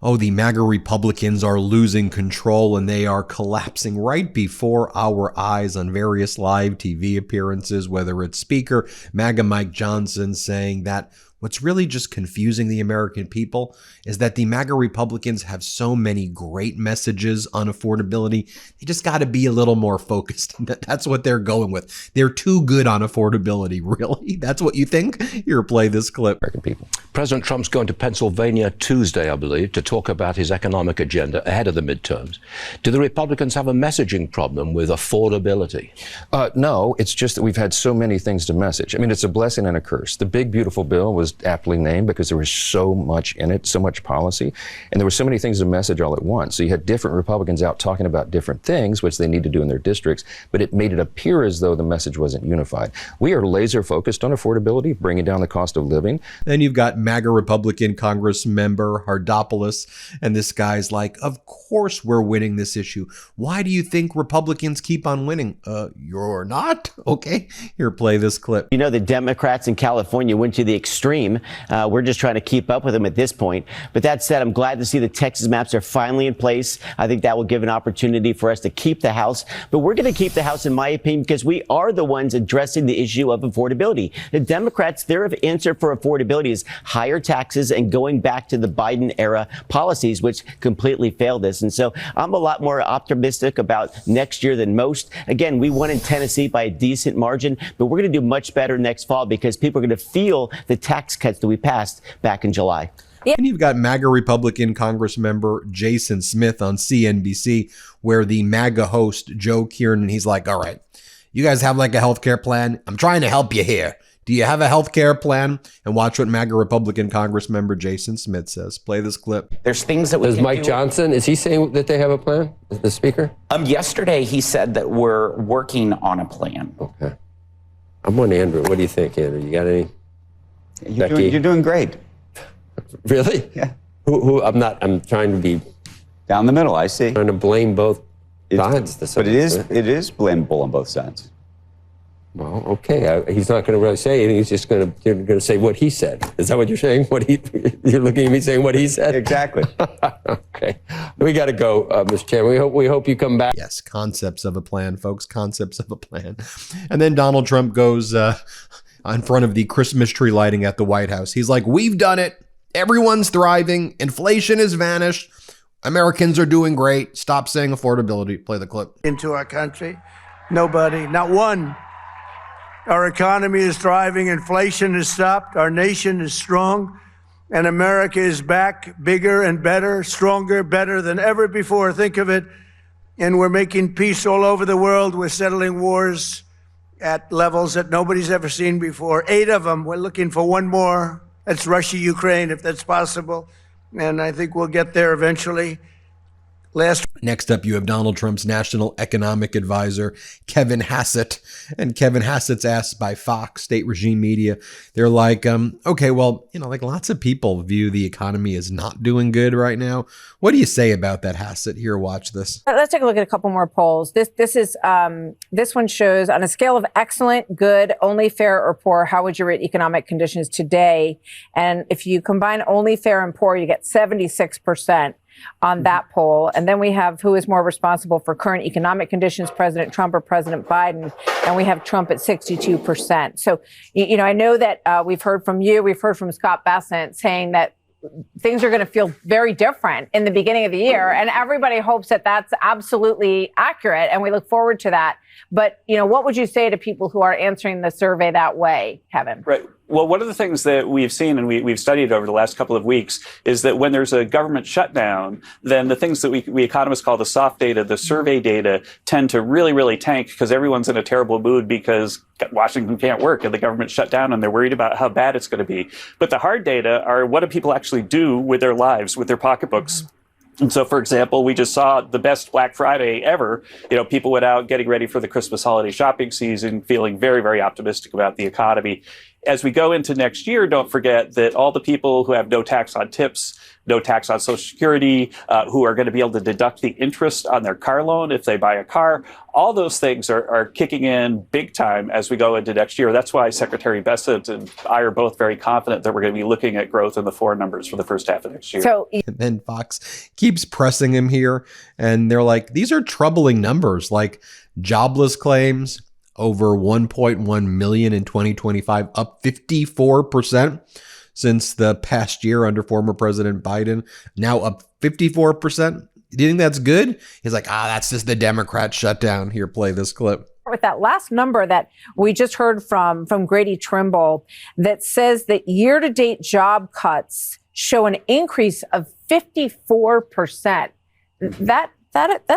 Oh, the MAGA Republicans are losing control and they are collapsing right before our eyes on various live TV appearances, whether it's Speaker MAGA Mike Johnson saying that what's really just confusing the American people is that the MAGA Republicans have so many great messages on affordability. They just got to be a little more focused. That's what they're going with. They're too good on affordability. Really? That's what you think? Here, play this clip. American people. President Trump's going to Pennsylvania Tuesday, I believe, to talk about his economic agenda ahead of the midterms. Do the Republicans have a messaging problem with affordability? No, it's just that we've had so many things to message. I mean, it's a blessing and a curse. The big, beautiful bill was aptly named because there was so much in it, so much policy, and there were so many things to message all at once. So you had different Republicans out talking about different things, which they need to do in their districts, but it made it appear as though the message wasn't unified. We are laser focused on affordability, bringing down the cost of living. Then you've got MAGA Republican Congress member Hardopoulos, and this guy's like, of course we're winning this issue. Why do you think Republicans keep on winning? You're not? Okay, here, play this clip. You know, the Democrats in California went to the extreme. We're just trying to keep up with them at this point. But that said, I'm glad to see the Texas maps are finally in place. I think that will give an opportunity for us to keep the House. But we're going to keep the House, in my opinion, because we are the ones addressing the issue of affordability. The Democrats, their answer for affordability is higher taxes and going back to the Biden era policies, which completely failed us. And so I'm a lot more optimistic about next year than most. Again, we won in Tennessee by a decent margin, but we're going to do much better next fall because people are going to feel the tax cuts that we passed back in July. And you've got MAGA Republican Congress member Jason Smith on CNBC, where the MAGA host, Joe Kiernan, he's like, all right, you guys have like a healthcare plan? I'm trying to help you here. Do you have a healthcare plan? And watch what MAGA Republican Congress member Jason Smith says. Play this clip. There's things that we Does Mike Johnson, is he saying that they have a plan? Is the speaker? Yesterday, he said that we're working on a plan. Okay. I'm on Andrew. What do you think, Andrew? You got any? You're doing great. Really? Yeah. I'm trying to be Down the middle, I see. trying to blame both sides. But it is blamable on both sides. Well, okay. He's not going to really say anything. He's just going to say what he said. Is that what you're saying? You're looking at me saying what he said? Exactly. Okay. We got to go, Mr. Chairman. We hope you come back. Yes, concepts of a plan, folks, concepts of a plan. And then Donald Trump goes in front of the Christmas tree lighting at the White House. He's like, we've done it. Everyone's thriving. Inflation has vanished. Americans are doing great. Stop saying affordability. Play the clip. Into our country. Nobody, not one. Our economy is thriving. Inflation has stopped. Our nation is strong. And America is back bigger and better, stronger, better than ever before. Think of it. And we're making peace all over the world. We're settling wars at levels that nobody's ever seen before. 8 of them. We're looking for one more. That's Russia, Ukraine, if that's possible. And I think we'll get there eventually. Next up, you have Donald Trump's national economic advisor, Kevin Hassett. And Kevin Hassett's asked by Fox, state regime media. They're like, okay, well, like lots of people view the economy as not doing good right now. What do you say about that, Hassett? Here, watch this. Let's take a look at a couple more polls. This one shows on a scale of excellent, good, only fair, or poor, how would you rate economic conditions today? And if you combine only fair and poor, you get 76%. On that poll. And then we have who is more responsible for current economic conditions, President Trump or President Biden. And we have Trump at 62%. So, I know that we've heard from you, we've heard from Scott Bessent saying that things are going to feel very different in the beginning of the year. And everybody hopes that that's absolutely accurate. And we look forward to that. But, what would you say to people who are answering the survey that way, Kevin? Right. Well, one of the things that we've seen and we've studied over the last couple of weeks is that when there's a government shutdown, then the things that we economists call the soft data, the survey data, tend to really, really tank because everyone's in a terrible mood because Washington can't work and the government shut down and they're worried about how bad it's going to be. But the hard data are what do people actually do with their lives, with their pocketbooks? And so, for example, we just saw the best Black Friday ever. People went out getting ready for the Christmas holiday shopping season, feeling very, very optimistic about the economy. as we go into next year, don't forget that all the people who have no tax on tips, no tax on Social Security, who are going to be able to deduct the interest on their car loan if they buy a car, all those things are kicking in big time as we go into next year. That's why Secretary Bessent and I are both very confident that we're going to be looking at growth in the 4 numbers for the first half of next year. And then Fox keeps pressing him here, and they're like, these are troubling numbers, like jobless claims over 1.1 million in 2025, up 54% since the past year under former President Biden, now up 54%. Do you think that's good? He's like, that's just the Democrat shutdown. Here, play this clip. With that last number that we just heard from Grady Trimble that says that year-to-date job cuts show an increase of 54%. That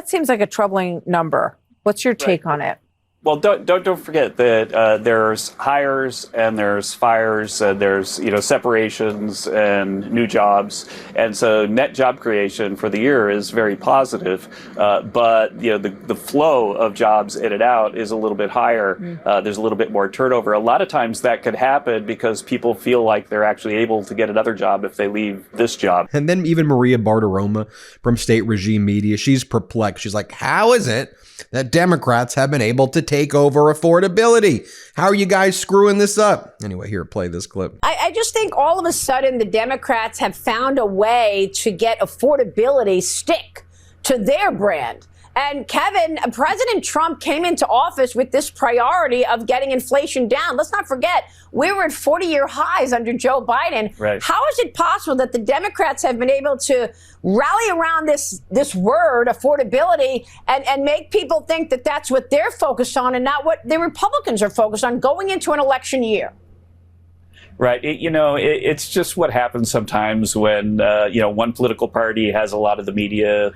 seems like a troubling number. What's your take on it? Well, don't forget that there's hires and there's fires and there's separations and new jobs, and so net job creation for the year is very positive. But the flow of jobs in and out is a little bit higher. There's a little bit more turnover. A lot of times that could happen because people feel like they're actually able to get another job if they leave this job. And then even Maria Bartiromo from State Regime Media, she's perplexed. She's like, how is it that Democrats have been able to take over affordability? How are you guys screwing this up? Anyway, here, play this clip. I just think all of a sudden the Democrats have found a way to get affordability stick to their brand. And Kevin, President Trump came into office with this priority of getting inflation down. Let's not forget, we were at 40-year highs under Joe Biden. Right. How is it possible that the Democrats have been able to rally around this word, affordability, and make people think that that's what they're focused on and not what the Republicans are focused on going into an election year? Right. It's just what happens sometimes when, one political party has a lot of the media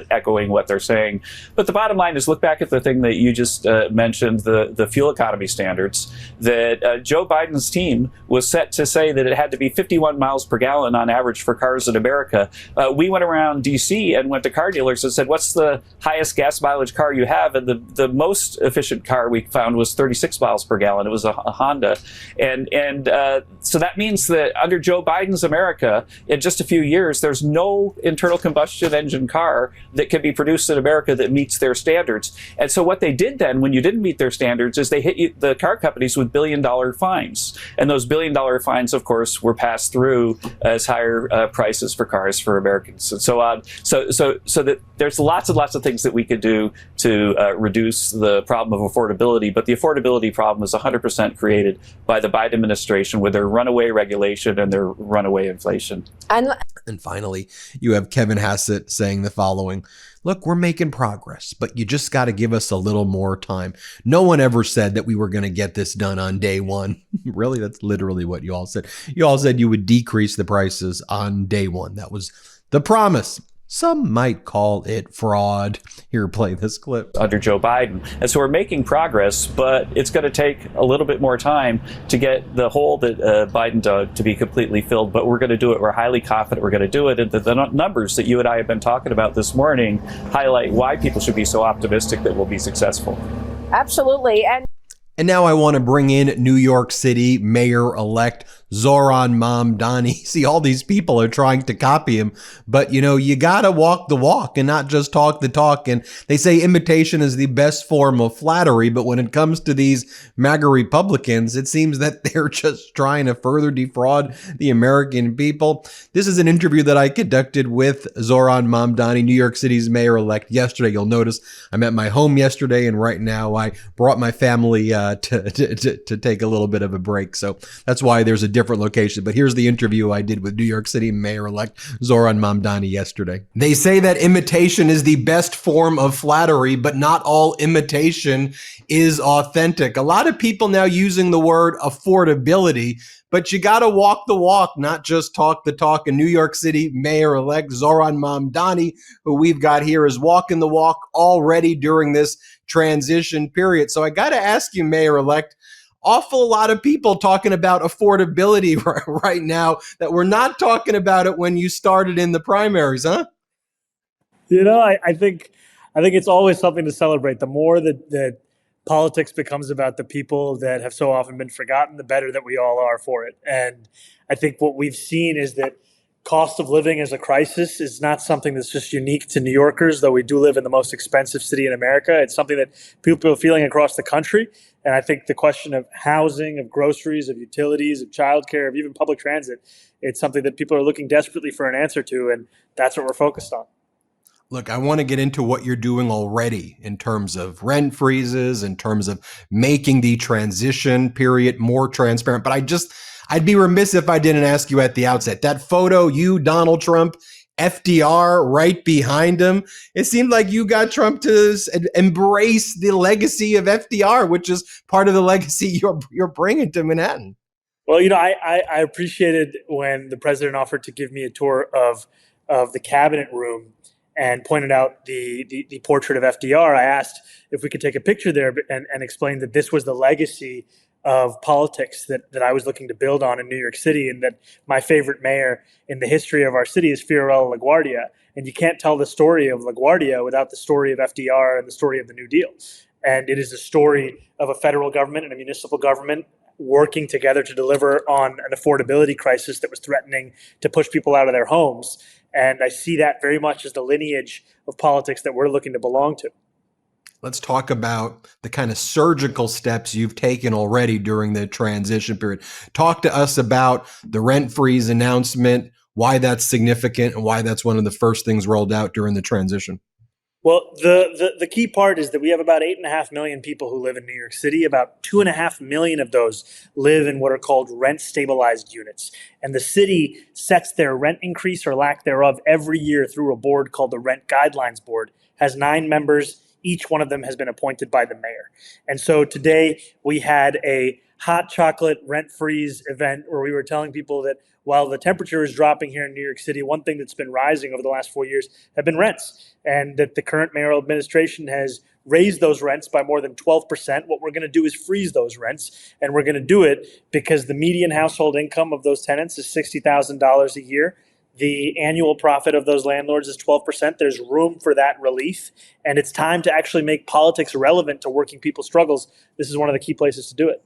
echoing what they're saying. But the bottom line is, look back at the thing that you just mentioned, the fuel economy standards, that Joe Biden's team was set to say that it had to be 51 miles per gallon on average for cars in America. We went around D.C. and went to car dealers and said, what's the highest gas mileage car you have? And the most efficient car we found was 36 miles per gallon. It was a Honda. So that means that under Joe Biden's America, in just a few years, there's no internal combustion engine car that can be produced in America that meets their standards. And so what they did then, when you didn't meet their standards, is they hit the car companies with billion-dollar fines. And those billion-dollar fines, of course, were passed through as higher prices for cars for Americans and so on. So that there's lots and lots of things that we could do to reduce the problem of affordability. But the affordability problem is 100% created by the Biden administration with their runaway regulation and their runaway inflation. And finally, you have Kevin Hassett saying the following: look, we're making progress, but you just got to give us a little more time. No one ever said that we were going to get this done on day one. Really, that's literally what you all said. You all said you would decrease the prices on day one. That was the promise. Some might call it fraud. Here, play this clip. Under Joe Biden. And so we're making progress, but it's going to take a little bit more time to get the hole that Biden dug to be completely filled. But we're going to do it. We're highly confident we're going to do it. And the numbers that you and I have been talking about this morning highlight why people should be so optimistic that we'll be successful. Absolutely. And now I want to bring in New York City Mayor-elect Zohran Mamdani. See, all these people are trying to copy him, but you got to walk the walk and not just talk the talk. And they say imitation is the best form of flattery, but when it comes to these MAGA Republicans, it seems that they're just trying to further defraud the American people. This is an interview that I conducted with Zohran Mamdani, New York City's mayor-elect, yesterday. You'll notice I'm at my home yesterday, and right now I brought my family to take a little bit of a break. So that's why there's a different location. But here's the interview I did with New York City Mayor-elect Zohran Mamdani yesterday. They say that imitation is the best form of flattery, but not all imitation is authentic. A lot of people now using the word affordability, but you got to walk the walk, not just talk the talk. And New York City Mayor-elect Zohran Mamdani, who we've got here, is walking the walk already during this transition period. So I got to ask you, Mayor-elect, awful lot of people talking about affordability right now that we're not talking about it when you started in the primaries, huh? I think it's always something to celebrate. The more that politics becomes about the people that have so often been forgotten, the better that we all are for it. And I think what we've seen is that cost of living as a crisis is not something that's just unique to New Yorkers, though we do live in the most expensive city in America. It's something that people are feeling across the country. And I think the question of housing, of groceries, of utilities, of childcare, of even public transit, it's something that people are looking desperately for an answer to. And that's what we're focused on. Look, I want to get into what you're doing already in terms of rent freezes, in terms of making the transition period more transparent. But I'd be remiss if I didn't ask you at the outset. That photo, you, Donald Trump, FDR right behind him. It seemed like you got Trump to embrace the legacy of FDR, which is part of the legacy you're bringing to Manhattan. Well, I appreciated when the president offered to give me a tour of the cabinet room and pointed out the portrait of FDR. I asked if we could take a picture there and explain that this was the legacy of politics that I was looking to build on in New York City, and that my favorite mayor in the history of our city is Fiorello LaGuardia. And you can't tell the story of LaGuardia without the story of FDR and the story of the New Deal. And it is the story of a federal government and a municipal government working together to deliver on an affordability crisis that was threatening to push people out of their homes. And I see that very much as the lineage of politics that we're looking to belong to. Let's talk about the kind of surgical steps you've taken already during the transition period. Talk to us about the rent freeze announcement, why that's significant, and why that's one of the first things rolled out during the transition. Well, the key part is that we have about 8.5 million people who live in New York City. About 2.5 million of those live in what are called rent stabilized units. And the city sets their rent increase or lack thereof every year through a board called the Rent Guidelines Board. Has 9 members. Each one of them has been appointed by the mayor. And so today we had a hot chocolate rent freeze event where we were telling people that while the temperature is dropping here in New York City, one thing that's been rising over the last 4 years have been rents, and that the current mayoral administration has raised those rents by more than 12%. What we're going to do is freeze those rents, and we're going to do it because the median household income of those tenants is $60,000 a year. The annual profit of those landlords is 12%. There's room for that relief, and it's time to actually make politics relevant to working people's struggles. This is one of the key places to do it.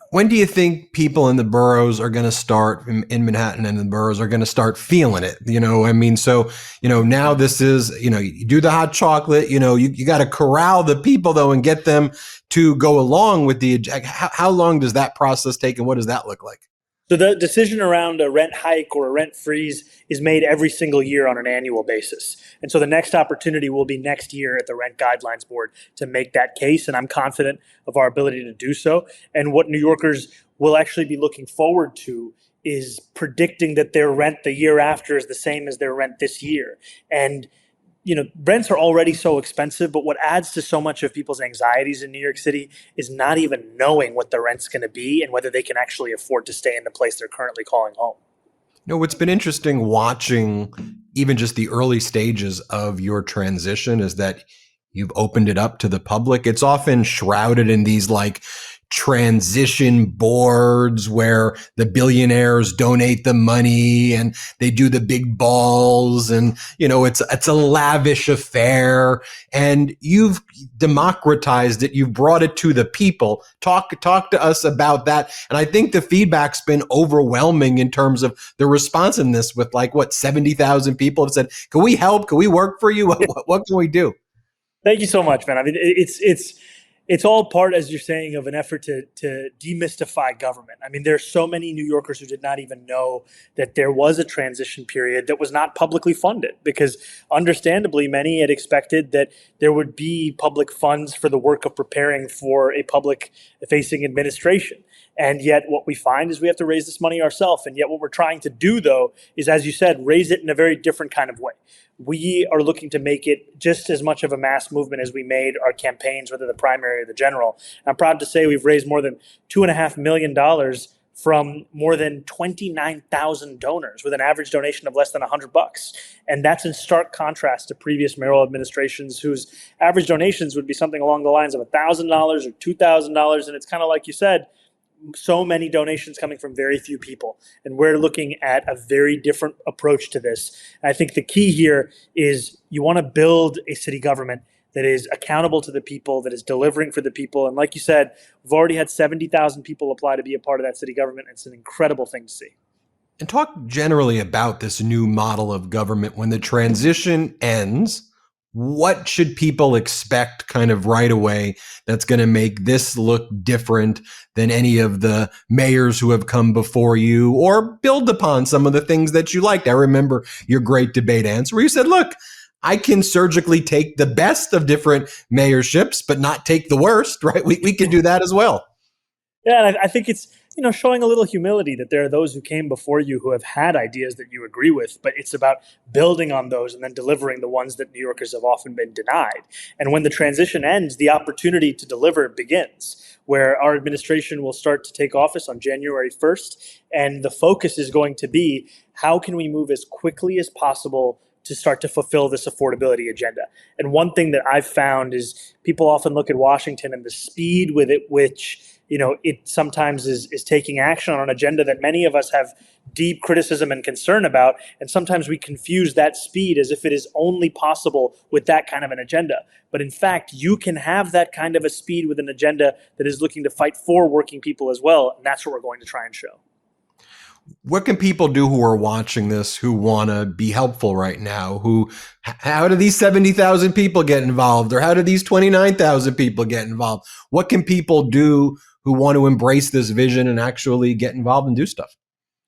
When do you think people in the boroughs are going to start, in Manhattan and the boroughs are going to start feeling it? Now this is, you do the hot chocolate, you got to corral the people though and get them to go along with how long does that process take and what does that look like? So the decision around a rent hike or a rent freeze is made every single year on an annual basis. And so the next opportunity will be next year at the Rent Guidelines Board to make that case. And I'm confident of our ability to do so. And what New Yorkers will actually be looking forward to is predicting that their rent the year after is the same as their rent this year. And rents are already so expensive, but what adds to so much of people's anxieties in New York City is not even knowing what the rent's going to be and whether they can actually afford to stay in the place they're currently calling home. What's been interesting watching even just the early stages of your transition is that you've opened it up to the public. It's often shrouded in these transition boards where the billionaires donate the money and they do the big balls and it's a lavish affair, and you've democratized it. You've brought it to the people. Talk to us about that. And I think the feedback's been overwhelming in terms of the responsiveness with 70,000 people have said, can we help? Can we work for you? What can we do? Thank you so much, man. I mean, it's all part, as you're saying, of an effort to demystify government. I mean, there's so many New Yorkers who did not even know that there was a transition period that was not publicly funded, because understandably, many had expected that there would be public funds for the work of preparing for a public-facing administration. And yet what we find is we have to raise this money ourselves. And yet what we're trying to do, though, is, as you said, raise it in a very different kind of way. We are looking to make it just as much of a mass movement as we made our campaigns, whether the primary or the general. And I'm proud to say we've raised more than $2.5 million from more than 29,000 donors with an average donation of less than $100. And that's in stark contrast to previous mayoral administrations whose average donations would be something along the lines of $1,000 or $2,000. And it's kind of like you said, so many donations coming from very few people. And we're looking at a very different approach to this. And I think the key here is you want to build a city government that is accountable to the people, that is delivering for the people. And like you said, we've already had 70,000 people apply to be a part of that city government. It's an incredible thing to see. And talk generally about this new model of government. When the transition ends, what should people expect kind of right away that's going to make this look different than any of the mayors who have come before you, or build upon some of the things that you liked? I remember your great debate answer where you said, look, I can surgically take the best of different mayorships, but not take the worst, right? We can do that as well. Yeah, and I think it's, showing a little humility that there are those who came before you who have had ideas that you agree with, but it's about building on those and then delivering the ones that New Yorkers have often been denied. And when the transition ends, the opportunity to deliver begins, where our administration will start to take office on January 1st. And the focus is going to be, how can we move as quickly as possible to start to fulfill this affordability agenda? And one thing that I've found is people often look at Washington and the speed with it, which it sometimes is taking action on an agenda that many of us have deep criticism and concern about. And sometimes we confuse that speed as if it is only possible with that kind of an agenda. But in fact, you can have that kind of a speed with an agenda that is looking to fight for working people as well. And that's what we're going to try and show. What can people do who are watching this, who want to be helpful right now? How do these 70,000 people get involved? Or how do these 29,000 people get involved? What can people do who want to embrace this vision and actually get involved and do stuff?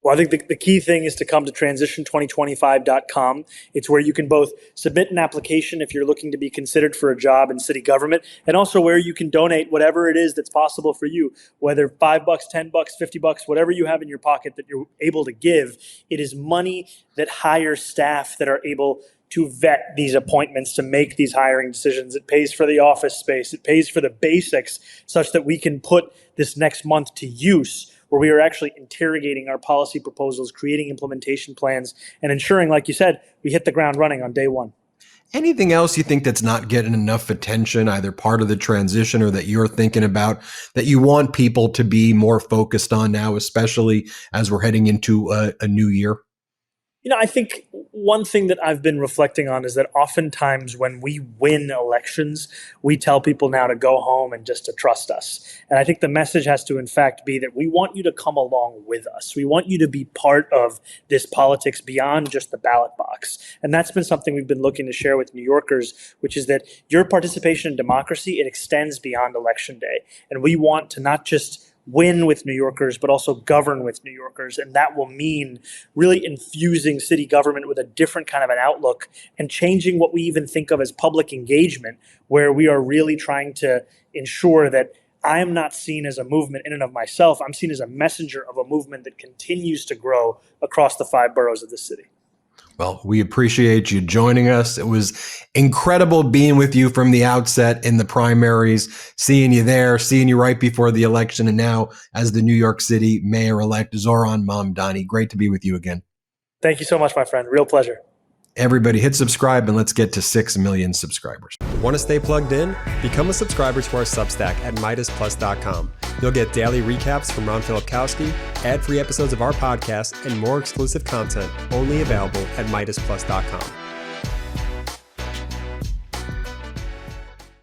Well, I think the key thing is to come to transition2025.com. It's where you can both submit an application if you're looking to be considered for a job in city government, and also where you can donate whatever it is that's possible for you, whether $5, $10, $50, whatever you have in your pocket that you're able to give. It is money that hires staff that are able to vet these appointments, to make these hiring decisions. It pays for the office space. It pays for the basics such that we can put this next month to use, where we are actually interrogating our policy proposals, creating implementation plans, and ensuring, like you said, we hit the ground running on day one. Anything else you think that's not getting enough attention, either part of the transition or that you're thinking about, that you want people to be more focused on now, especially as we're heading into a new year? I think one thing that I've been reflecting on is that oftentimes when we win elections, we tell people now to go home and just to trust us. And I think the message has to, in fact, be that we want you to come along with us. We want you to be part of this politics beyond just the ballot box. And that's been something we've been looking to share with New Yorkers, which is that your participation in democracy, it extends beyond Election Day. And we want to not just win with New Yorkers, but also govern with New Yorkers. And that will mean really infusing city government with a different kind of an outlook and changing what we even think of as public engagement, where we are really trying to ensure that I am not seen as a movement in and of myself. I'm seen as a messenger of a movement that continues to grow across the 5 boroughs of the city. Well, we appreciate you joining us. It was incredible being with you from the outset in the primaries, seeing you there, seeing you right before the election, and now as the New York City Mayor-elect Zohran Mamdani. Great to be with you again. Thank you so much, my friend. Real pleasure. Everybody hit subscribe and let's get to 6 million subscribers. Want to stay plugged in? Become a subscriber to our Substack at MeidasPlus.com. You'll get daily recaps from Ron Filipkowski, ad-free episodes of our podcast, and more exclusive content only available at MeidasPlus.com.